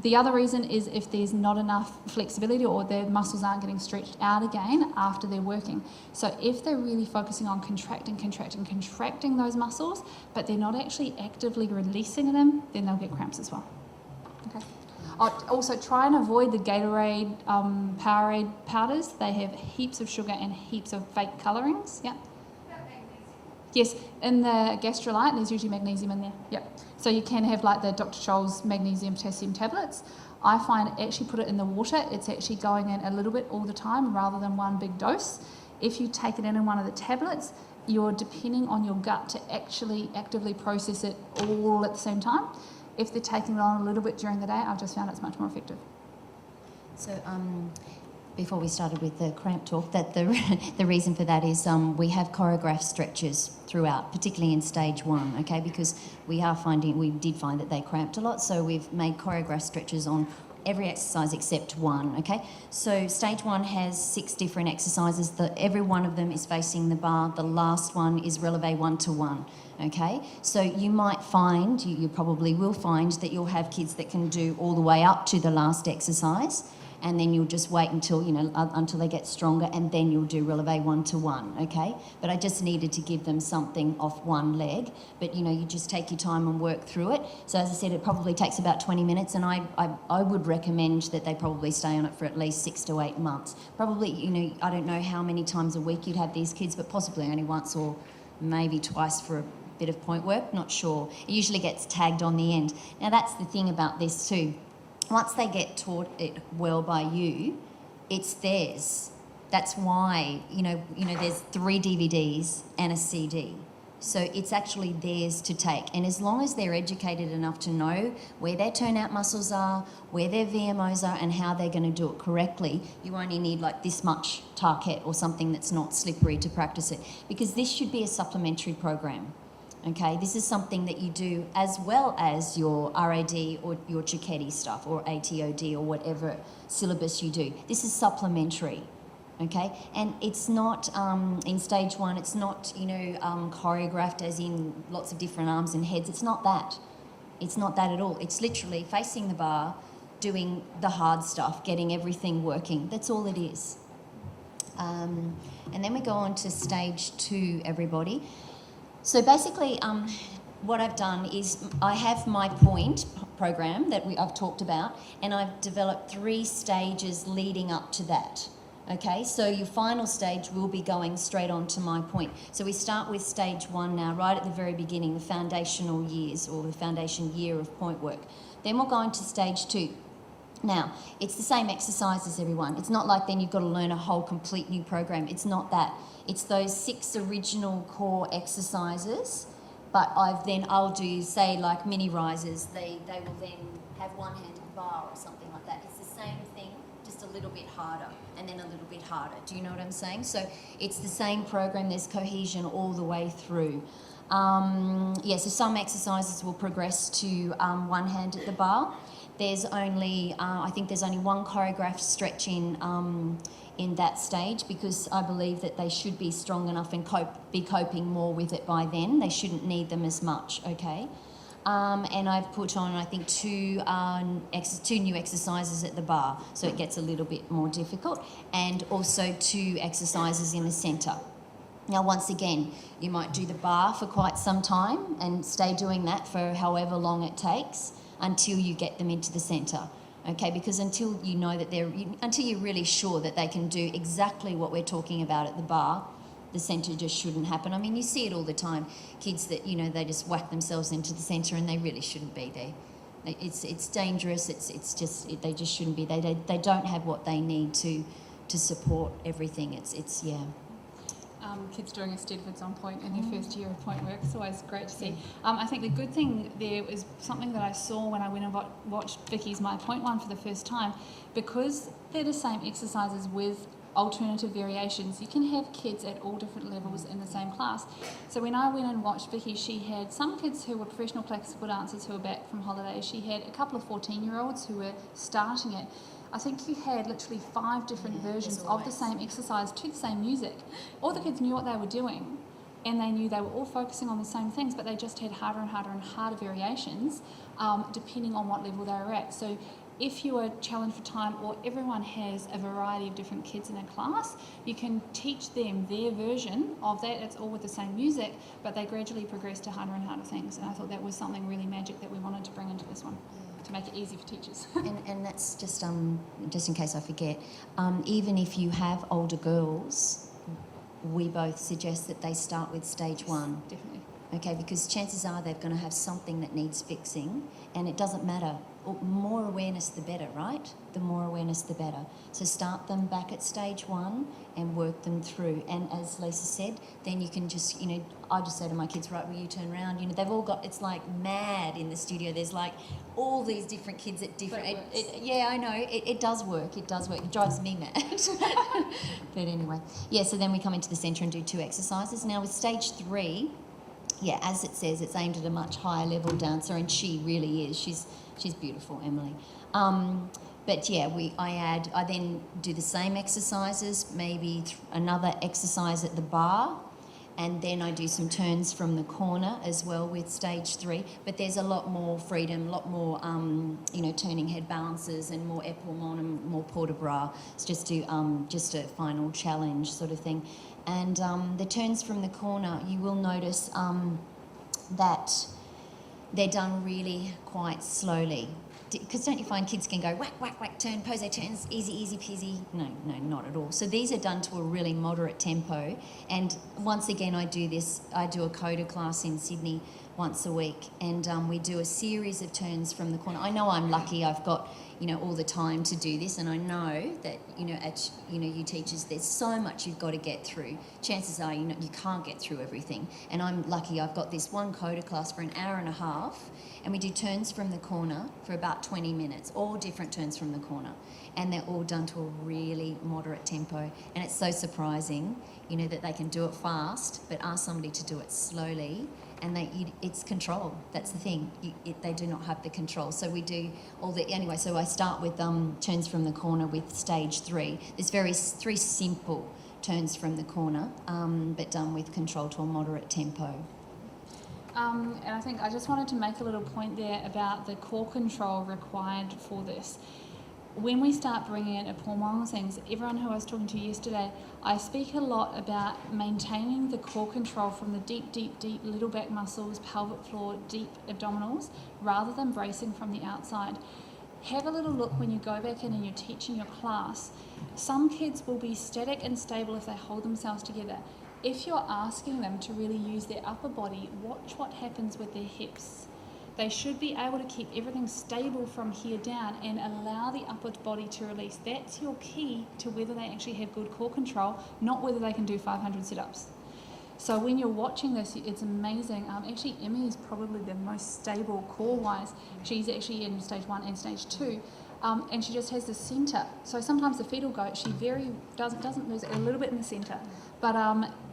The other reason is if there's not enough flexibility or their muscles aren't getting stretched out again after they're working. So if they're really focusing on contracting those muscles, but they're not actually actively releasing them, then they'll get cramps as well. Okay. Also, try and avoid the Gatorade, Powerade powders. They have heaps of sugar and heaps of fake colourings. Yeah. Yes, in the gastrolyte, there's usually magnesium in there. Yep. So you can have like the Dr. Scholl's magnesium potassium tablets. I find actually put it in the water, it's actually going in a little bit all the time rather than one big dose. If you take it in one of the tablets, you're depending on your gut to actually actively process it all at the same time. If they're taking it on a little bit during the day, I've just found it's much more effective. So before we started with the cramp talk, that the reason for that is we have choreographed stretches throughout, particularly in stage 1, okay, because we did find that they cramped a lot, so we've made choreographed stretches on every exercise except 1, okay. So stage 1 has 6 different exercises. Every one of them is facing the bar. The last one is releve 1-to-1. Okay, so you might find, you probably will find, that you'll have kids that can do all the way up to the last exercise, and then you'll just wait until they get stronger, and then you'll do releve 1-to-1, okay? But I just needed to give them something off one leg, but you just take your time and work through it. So as I said, it probably takes about 20 minutes, and I would recommend that they probably stay on it for at least 6 to 8 months. Probably, I don't know how many times a week you'd have these kids, but possibly only once or maybe twice for a bit of point work, not sure. It usually gets tagged on the end. Now that's the thing about this too. Once they get taught it well by you, it's theirs. That's why, there's 3 DVDs and a CD. So it's actually theirs to take. And as long as they're educated enough to know where their turnout muscles are, where their VMOs are, and how they're going to do it correctly, you only need like this much target or something that's not slippery to practice it. Because this should be a supplementary program. Okay, this is something that you do as well as your RAD or your Cicchetti stuff or ATOD or whatever syllabus you do. This is supplementary, okay? And it's not, in stage 1, it's not, choreographed as in lots of different arms and heads. It's not that. It's not that at all. It's literally facing the bar, doing the hard stuff, getting everything working. That's all it is. And then we go on to stage 2, everybody. So basically, what I've done is I have my Pointe program that I've talked about, and I've developed 3 stages leading up to that. Okay, so your final stage will be going straight on to my point. So we start with stage 1 now, right at the very beginning, the foundational years or the foundation year of point work. Then we'll go into stage 2. Now, it's the same exercises, everyone. It's not like then you've got to learn a whole complete new program. It's not that. It's those 6 original core exercises, but I'll do, say, like mini risers. They will then have one-handed bar or something like that. It's the same thing, just a little bit harder and then a little bit harder. Do you know what I'm saying? So it's the same program. There's cohesion all the way through. So some exercises will progress to one hand at the bar. There's only, I think there's only one choreographed stretch in that stage, because I believe that they should be strong enough and be coping more with it by then. They shouldn't need them as much, okay? And I've put on, I think, two new exercises at the bar, so it gets a little bit more difficult, and also 2 exercises in the centre. Now, once again, you might do the bar for quite some time and stay doing that for however long it takes until you get them into the centre, okay? Because until you know that until you're really sure that they can do exactly what we're talking about at the bar, the centre just shouldn't happen. I mean, you see it all the time. Kids that, they just whack themselves into the centre and they really shouldn't be there. It's dangerous. They just shouldn't be there. They don't have what they need to support everything. Kids doing a Stedfords on Pointe in their first year of point work. It's always great to see. I think the good thing there is something that I saw when I went and watched Vicki's My Point one for the first time, because they're the same exercises with alternative variations. You can have kids at all different levels in the same class. So when I went and watched Vicki, she had some kids who were professional classical dancers who were back from holiday. She had a couple of 14-year-olds who were starting it. I think you had literally 5 different versions of the same exercise to the same music. All the kids knew what they were doing, and they knew they were all focusing on the same things, but they just had harder and harder and harder variations depending on what level they were at. So if you are challenged for time, or everyone has a variety of different kids in a class, you can teach them their version of that. It's all with the same music, but they gradually progress to harder and harder things. And I thought that was something really magic that we wanted to bring into this one, to make it easy for teachers. and that's just in case I forget, even if you have older girls, we both suggest that they start with stage 1. Definitely. Okay, because chances are they're going to have something that needs fixing, and it doesn't matter. More awareness, the better, right? The more awareness, the better. So start them back at stage 1 and work them through. And as Lisa said, then you can just, I just say to my kids, right, will you turn around? They've all got, it's like mad in the studio. There's like all these different kids at different... yeah, I know. It does work. It does work. It drives me mad. But anyway. Yeah, so then we come into the centre and do 2 exercises. Now with stage 3... yeah, as it says, it's aimed at a much higher level dancer, and she really is. She's beautiful, Emily. But yeah, I then do the same exercises, maybe another exercise at the bar, and then I do some turns from the corner as well with stage 3. But there's a lot more freedom, a lot more, turning head balances and more epaulement and more port de bras. It's just a final challenge sort of thing. And the turns from the corner, you will notice that they're done really quite slowly. Because don't you find kids can go whack, whack, whack, turn, pose, turns, easy, easy peasy? No, not at all. So these are done to a really moderate tempo. And once again, I do a coda class in Sydney once a week, and we do a series of turns from the corner. I know I'm lucky I've got, all the time to do this, and I know that, you teachers, there's so much you've got to get through. Chances are, you can't get through everything. And I'm lucky I've got this one coda class for an hour and a half, and we do turns from the corner for about 20 minutes, all different turns from the corner. And they're all done to a really moderate tempo. And it's so surprising, that they can do it fast, but ask somebody to do it slowly, and it's control. That's the thing. They do not have the control. So we do anyway, so I start with turns from the corner with stage 3. There's 3 simple turns from the corner, but done with control to a moderate tempo. And I think I just wanted to make a little point there about the core control required for this. When we start bringing in epaulement things, everyone who I was talking to yesterday, I speak a lot about maintaining the core control from the deep, deep, deep little back muscles, pelvic floor, deep abdominals, rather than bracing from the outside. have a little look when you go back in and you're teaching your class. Some kids will be static and stable if they hold themselves together. If you're asking them to really use their upper body, watch what happens with their hips. They should be able to keep everything stable from here down and allow the upper body to release. That's your key to whether they actually have good core control, not whether they can do 500 sit-ups. So when you're watching this, it's amazing. Actually, Emmy is probably the most stable core-wise. She's actually in stage 1 and stage 2. And she just has the centre. So sometimes the fetal goat, she doesn't lose it a little bit in the centre. But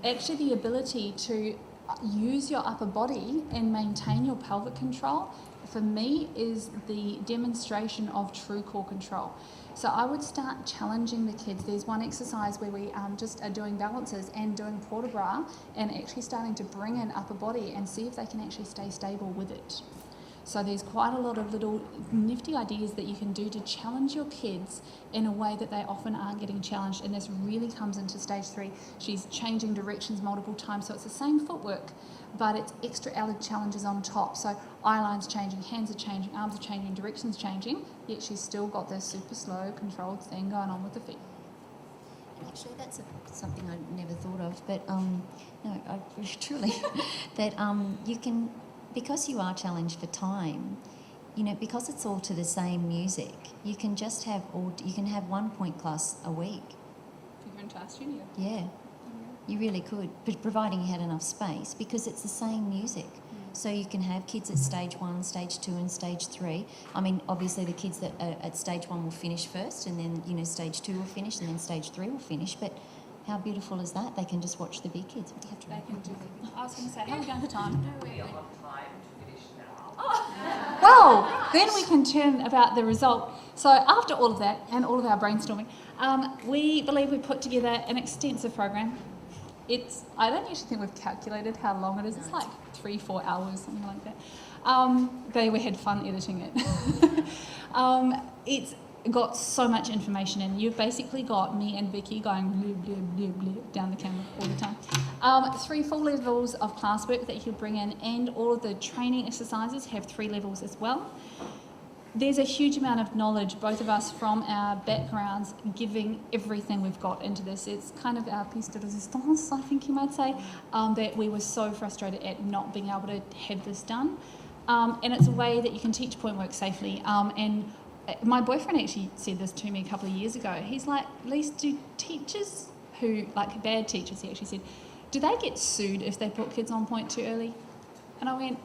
actually the ability to use your upper body and maintain your pelvic control, for me, is the demonstration of true core control. So I would start challenging the kids. There's one exercise where we just are doing balances and doing port de bras and actually starting to bring in upper body and see if they can actually stay stable with it. So there's quite a lot of little nifty ideas that you can do to challenge your kids in a way that they often aren't getting challenged, and this really comes into stage 3. She's changing directions multiple times, so it's the same footwork, but it's extra challenges on top. So eye line's changing, hands are changing, arms are changing, direction's changing, yet she's still got this super slow, controlled thing going on with the feet. Actually, that's something I never thought of, but no, I truly, that you can, because you are challenged for time, you know, because it's all to the same music, you can just have you can have 1 point class a week. Figure and task studio. Yeah, you really could, but providing you had enough space, because it's the same music. So you can have kids at stage 1, stage 2 and stage 3. I mean, obviously the kids that are at stage 1 will finish first, and then, you know, stage 2 will finish, and then stage 3 will finish, but how beautiful is that? They can just watch the big kids. What do you have to They can do it. I was going to say, how are we going for time? Well, then we can turn about the result. So after all of that and all of our brainstorming, we believe we put together an extensive program. I don't actually think we've calculated how long it is. It's like 3-4 hours, something like that. We had fun editing it. It's got so much information in. You've basically got me and Vicki going blue, blue, blue, blue down the camera all the time. 3 full levels of classwork that you'll bring in, and all of the training exercises have 3 levels as well. There's a huge amount of knowledge, both of us from our backgrounds, giving everything we've got into this. It's kind of our piece de resistance, I think you might say, that we were so frustrated at not being able to have this done. And it's a way that you can teach point work safely. And my boyfriend actually said this to me a couple of years ago. He's like, Lise, do teachers who, like bad teachers, he actually said, do they get sued if they put kids on point too early? And I went,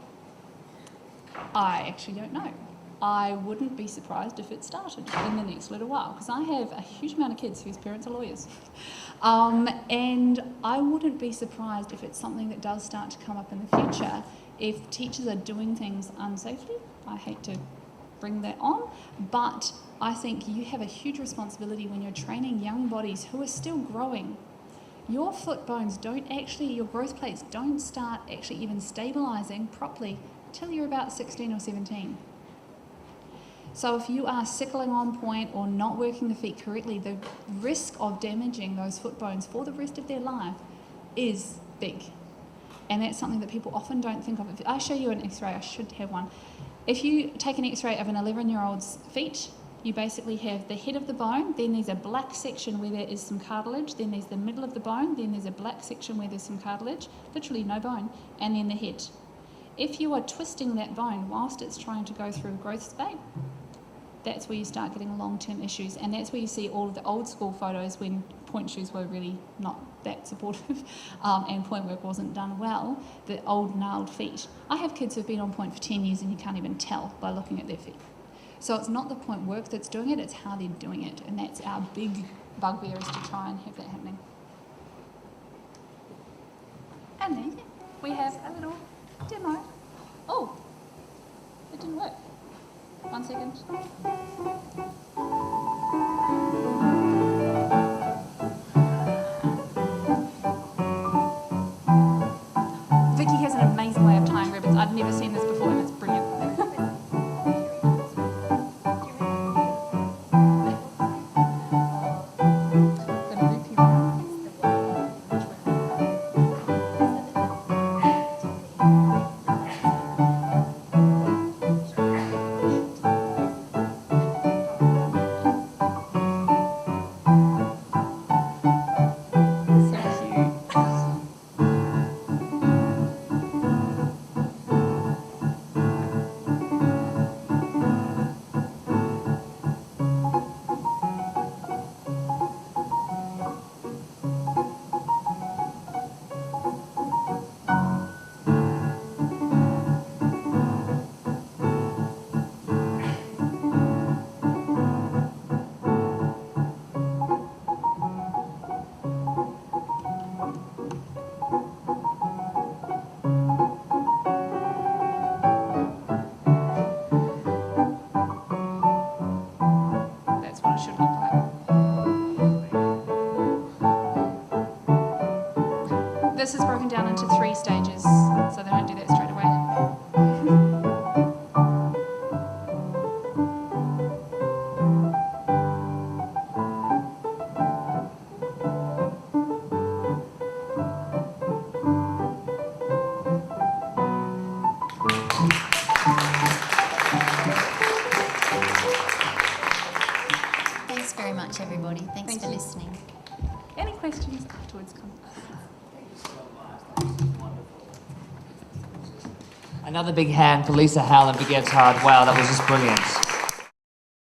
I actually don't know. I wouldn't be surprised if it started in the next little while, because I have a huge amount of kids whose parents are lawyers. And I wouldn't be surprised if it's something that does start to come up in the future if teachers are doing things unsafely. I hate to bring that on, but I think you have a huge responsibility when you're training young bodies who are still growing. Your foot bones your growth plates don't start actually even stabilising properly till you're about 16 or 17. So if you are sickling on point or not working the feet correctly, the risk of damaging those foot bones for the rest of their life is big. And that's something that people often don't think of. If I show you an x-ray, I should have one. If you take an x-ray of an 11-year-old's feet, you basically have the head of the bone, then there's a black section where there is some cartilage, then there's the middle of the bone, then there's a black section where there's some cartilage, literally no bone, and then the head. If you are twisting that bone whilst it's trying to go through a growth spate, that's where you start getting long-term issues, and that's where you see all of the old school photos when point shoes were really not that supportive and point work wasn't done well, the old gnarled feet. I have kids who've been on point for 10 years and you can't even tell by looking at their feet. So it's not the point work that's doing it, it's how they're doing it, and that's our big bugbear, is to try and have that happening. And then we have a little demo. Oh, it didn't work. 1 second. Vicki has an amazing way of tying ribbons. I've never seen this before, and it's brilliant. Gonna loop you around. what it should look like. This is broken down into 3 stages, so they don't do that straight away. Thanks very much, everybody. Thanks Thank for you. listening. Any questions afterwards? Come. Another big hand for Lisa Howell and Vicki Attard. Wow, that was just brilliant.